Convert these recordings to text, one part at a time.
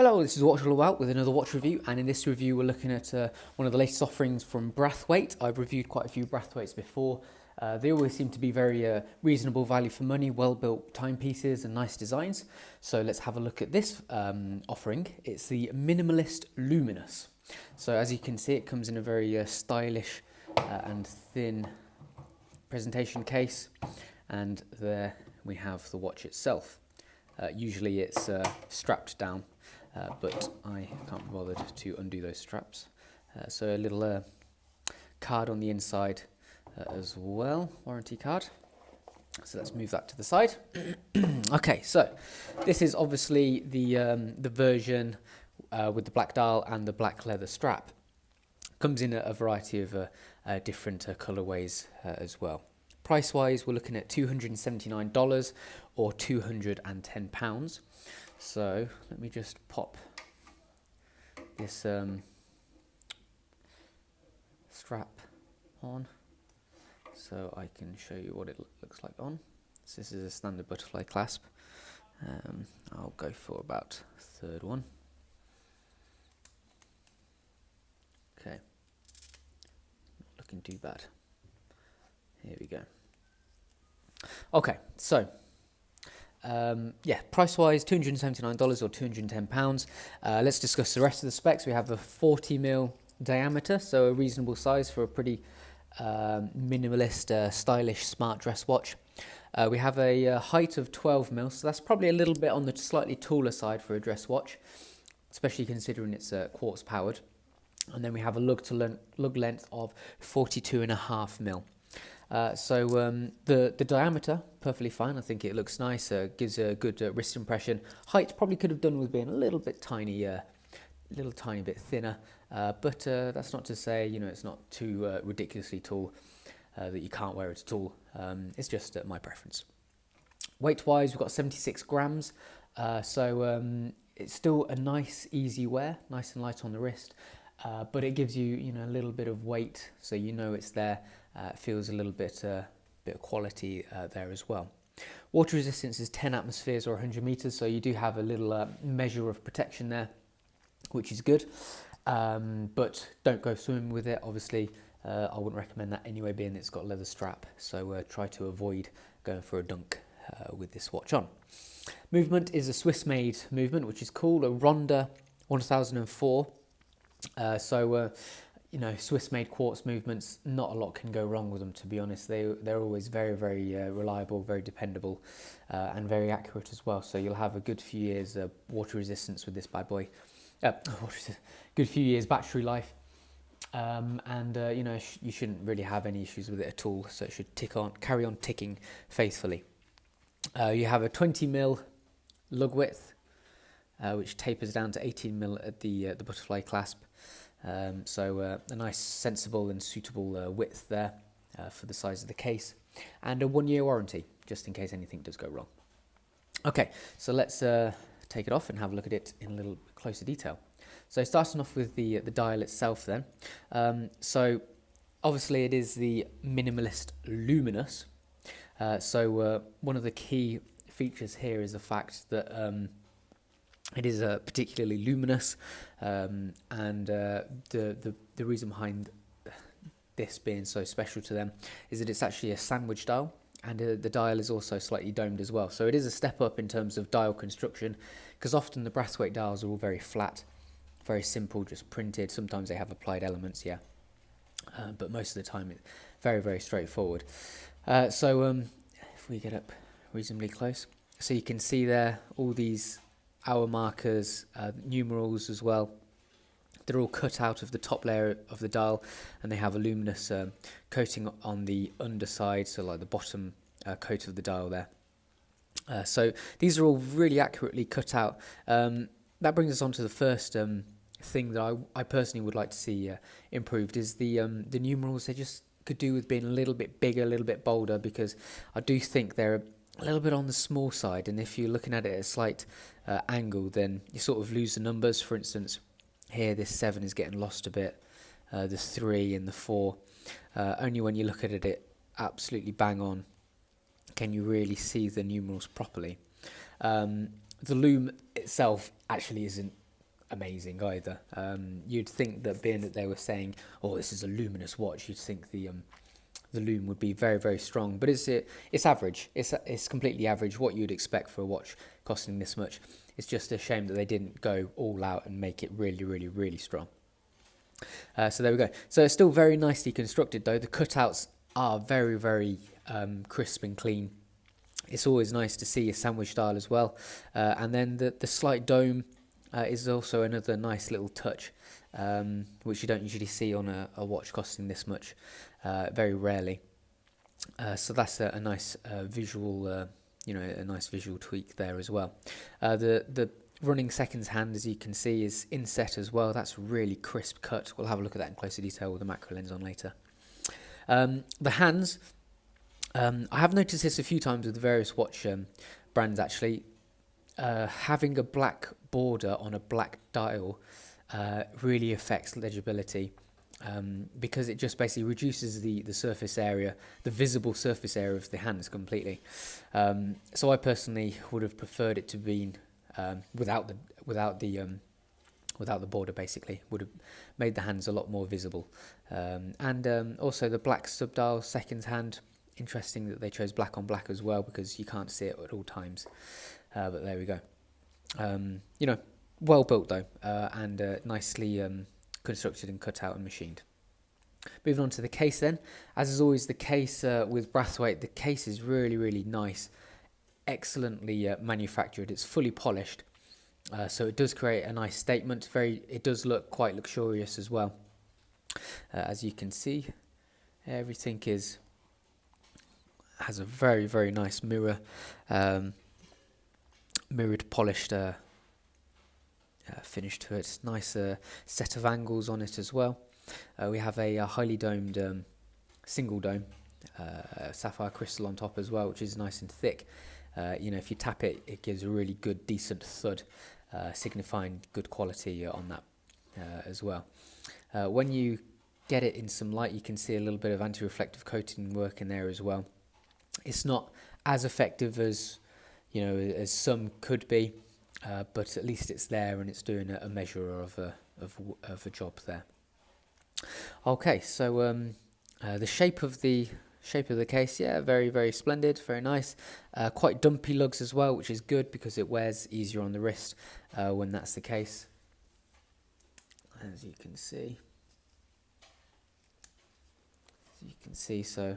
Hello, this is Watch All About with another watch review, and in this review we're looking at one of the latest offerings from Brathwait. I've reviewed quite a few Brathwaits before. They always seem to be very reasonable value for money, well-built timepieces and nice designs. So let's have a look at this offering. It's the Minimalist Luminous. So as you can see, it comes in a very stylish and thin presentation case, and there we have the watch itself. Usually it's strapped down, but I can't be bothered to undo those straps. So a little card on the inside as well, warranty card. So let's move that to the side. Okay, so this is obviously the version with the black dial and the black leather strap. Comes in a variety of different colorways as well. Price-wise, we're looking at $279 or £210. So let me just pop this strap on so I can show you what it looks like on. So this is a standard butterfly clasp. I'll go for about third one. Okay, not looking too bad. Here we go. Okay, so yeah, price-wise, $279 or £210. Let's discuss the rest of the specs. We have a 40mm diameter, so a reasonable size for a pretty minimalist, stylish, smart dress watch. We have a height of 12mm, so that's probably a little bit on the slightly taller side for a dress watch, especially considering it's quartz powered. And then we have a lug length of 42.5mm. So the diameter, perfectly fine. I think it looks nice, gives a good wrist impression. Height probably could have done with being a little bit tiny, little tiny bit thinner, but that's not to say, you know, it's not too ridiculously tall that you can't wear it at all. It's just my preference. Weight-wise, we've got 76 grams, so it's still a nice, easy wear, nice and light on the wrist, but it gives you, you know, a little bit of weight, so you know it's there. Feels a little bit of quality there as well. Water resistance is 10 atmospheres or 100 meters, so you do have a little measure of protection there, which is good. But don't go swimming with it, obviously. I wouldn't recommend that anyway, being it's got a leather strap, so try to avoid going for a dunk with this watch on. Movement is a Swiss-made movement, which is called a Ronda 1004. You know, Swiss-made quartz movements, not a lot can go wrong with them, to be honest. They're always very, very reliable, very dependable, and very accurate as well. So you'll have a good few years of water resistance with this bad boy. Good few years battery life, and you know, you shouldn't really have any issues with it at all. So it should carry on ticking faithfully. You have a 20mm lug width, which tapers down to 18mm at the butterfly clasp. So a nice, sensible and suitable width there for the size of the case, and a 1-year warranty, just in case anything does go wrong. Okay, so let's take it off and have a look at it in a little closer detail. So starting off with the dial itself then. So obviously it is the Minimalist Luminous. So one of the key features here is the fact that it is particularly luminous, and the reason behind this being so special to them is that it's actually a sandwich dial, and the dial is also slightly domed as well. So it is a step up in terms of dial construction, because often the Brathwait dials are all very flat, very simple, just printed. Sometimes they have applied elements, yeah, but most of the time it's very, very straightforward. So if we get up reasonably close, so you can see there all these hour markers, numerals as well. They're all cut out of the top layer of the dial, and they have a luminous coating on the underside, so like the bottom coat of the dial there. So these are all really accurately cut out. That brings us on to the first thing that I personally would like to see improved is the numerals. They just could do with being a little bit bigger, a little bit bolder, because I do think they're a little bit on the small side, and if you're looking at it at a slight angle, then you sort of lose the numbers. For instance, here this 7 is getting lost a bit, the 3 and the 4. Only when you look at it absolutely bang on can you really see the numerals properly. The loom itself actually isn't amazing either. You'd think that, being that they were saying, "Oh, this is a luminous watch," you'd think the lume would be very, very strong, but it's average. It's completely average, what you'd expect for a watch costing this much. It's just a shame that they didn't go all out and make it really, really, really strong. So there we go. So it's still very nicely constructed though. The cutouts are very, very crisp and clean. It's always nice to see a sandwich style as well. And then the slight dome is also another nice little touch, which you don't usually see on a watch costing this much, very rarely. So that's a nice visual, a nice visual tweak there as well. The running seconds hand, as you can see, is inset as well. That's really crisp cut. We'll have a look at that in closer detail with the macro lens on later. The hands, I have noticed this a few times with various watch brands actually. Having a black border on a black dial really affects legibility, because it just basically reduces the surface area, the visible surface area of the hands completely. So I personally would have preferred it to be without the border. Basically, would have made the hands a lot more visible. And also the black subdial seconds hand. Interesting that they chose black on black as well, because you can't see it at all times. But there we go. Well built though, and nicely constructed and cut out and machined. Moving on to the case then. As is always the case with Brathwait, the case is really, really nice, excellently manufactured. It's fully polished, so it does create a nice statement. It does look quite luxurious as well. As you can see, everything has a very, very nice mirrored polished finish to it. Nice set of angles on it as well. We have a highly domed single dome sapphire crystal on top as well, which is nice and thick. If you tap it, it gives a really good, decent thud, signifying good quality on that as well. When you get it in some light, you can see a little bit of anti-reflective coating work in there as well. It's not as effective as some could be, but at least it's there and it's doing a measure of a job there. Okay, so the shape of the case, yeah, very, very splendid, very nice. Quite dumpy lugs as well, which is good because it wears easier on the wrist when that's the case, as you can see. So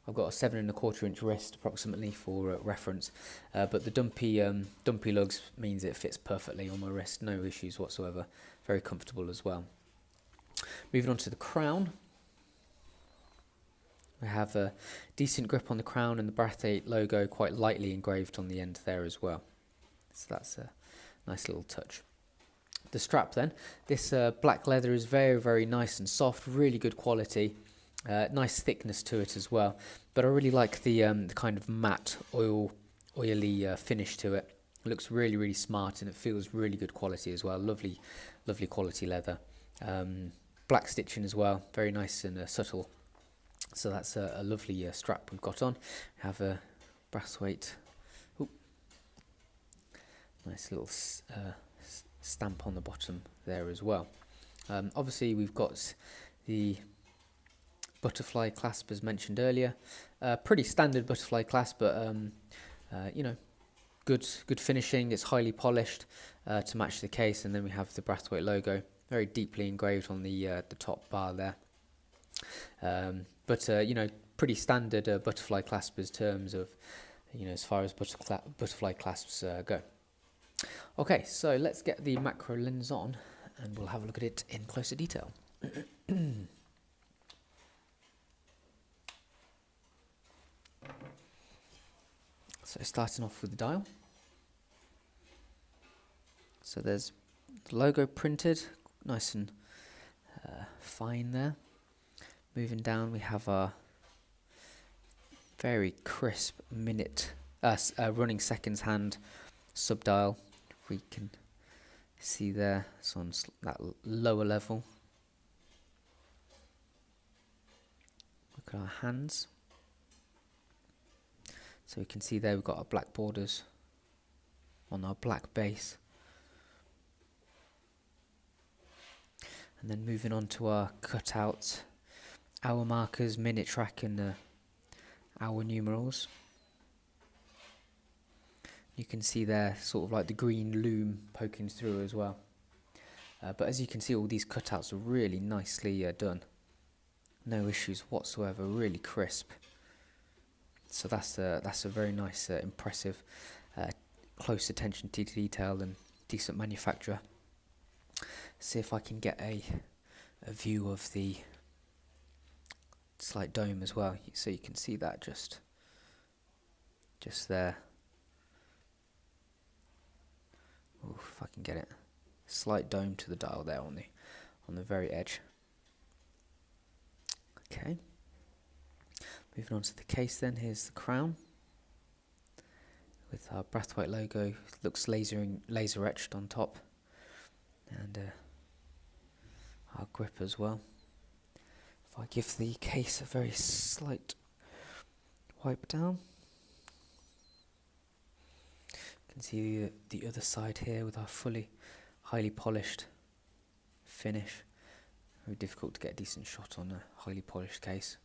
I've got a 7¼ inch wrist approximately for reference, but the dumpy lugs means it fits perfectly on my wrist, no issues whatsoever. Very comfortable as well. Moving on to the crown. We have a decent grip on the crown and the Brathwait logo quite lightly engraved on the end there as well. So that's a nice little touch. The strap then, this black leather is very, very nice and soft, really good quality. Nice thickness to it as well, but I really like the kind of matte oily finish to it. It looks really, really smart and it feels really good quality as well. Lovely quality leather. Black stitching as well, very nice and subtle. So that's a lovely strap we've got on. We have a Brathwait, nice little stamp on the bottom there as well. Obviously we've got the butterfly clasp as mentioned earlier. Pretty standard butterfly clasp, but good finishing. It's highly polished to match the case, and then we have the Brathwait logo very deeply engraved on the top bar there. But pretty standard butterfly clasp in terms of as far as butterfly clasps go. Okay, so let's get the macro lens on and we'll have a look at it in closer detail. So starting off with the dial. So there's the logo printed, nice and fine there. Moving down, we have our very crisp running seconds hand subdial. We can see there, it's on that lower level. Look at our hands. So we can see there we've got our black borders on our black base. And then moving on to our cutout hour markers, minute track and hour numerals. You can see there sort of like the green loom poking through as well. But as you can see, all these cutouts are really nicely done. No issues whatsoever, really crisp. So that's a very nice, impressive, close attention to detail and decent manufacture. See if I can get a view of the slight dome as well, so you can see that just there. Ooh, if I can get it, slight dome to the dial there on the very edge. Okay. Moving on to the case then, here's the crown with our Brathwait logo. It looks laser etched on top, and our grip as well. If I give the case a very slight wipe down, you can see the other side here with our highly polished finish. Very difficult to get a decent shot on a highly polished case.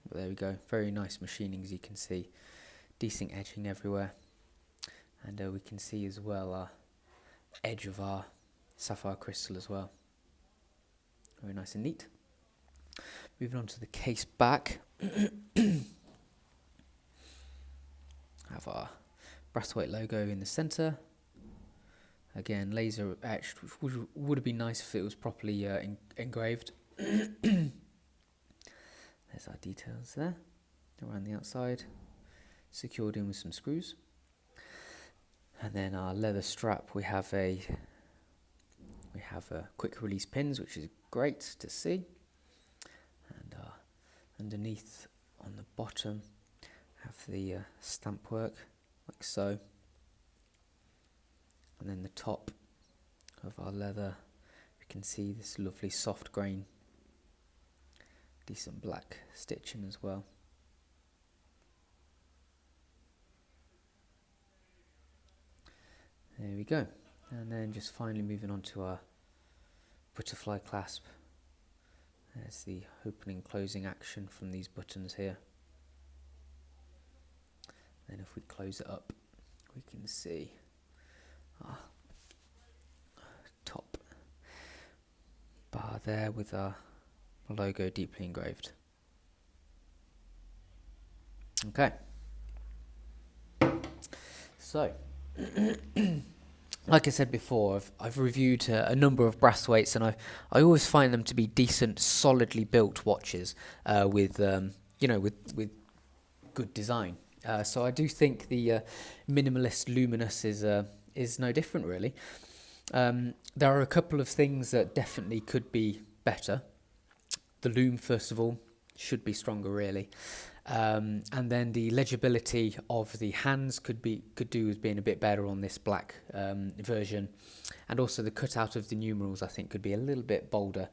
But there we go, very nice machining as you can see, decent edging everywhere, and we can see as well our edge of our sapphire crystal as well. Very nice and neat. Moving on to the case back, have our Brathwait logo in the centre. Again, laser etched, which would have been nice if it was properly engraved. There's our details there, around the outside, secured in with some screws. And then our leather strap, we have a quick release pins, which is great to see. And underneath on the bottom, have the stamp work, like so. And then the top of our leather, you can see this lovely soft grain, decent black stitching as well. There we go. And then just finally moving on to our butterfly clasp. There's the opening closing action from these buttons here. Then if we close it up, we can see our top bar there with our logo deeply engraved. Okay. So, like I said before, I've reviewed a number of Brathwaits, and I always find them to be decent, solidly built watches with good design. So I do think the Minimalist Luminous is no different, really. There are a couple of things that definitely could be better. The loom, first of all, should be stronger, really. And then the legibility of the hands could do with being a bit better on this black version, and also the cutout of the numerals I think could be a little bit bolder,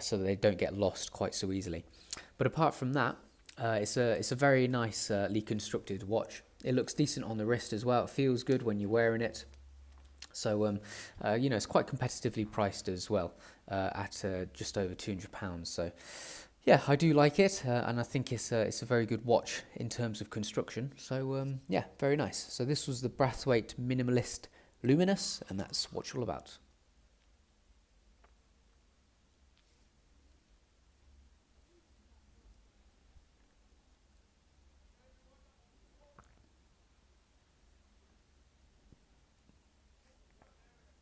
so that they don't get lost quite so easily. But apart from that, it's a very nicely constructed watch. It looks decent on the wrist as well. It feels good when you're wearing it. So it's quite competitively priced as well, at just over £200. So. Yeah, I do like it, and I think it's a very good watch in terms of construction. So yeah, very nice. So this was the Brathwait Minimalist Luminous, and that's what you're all about.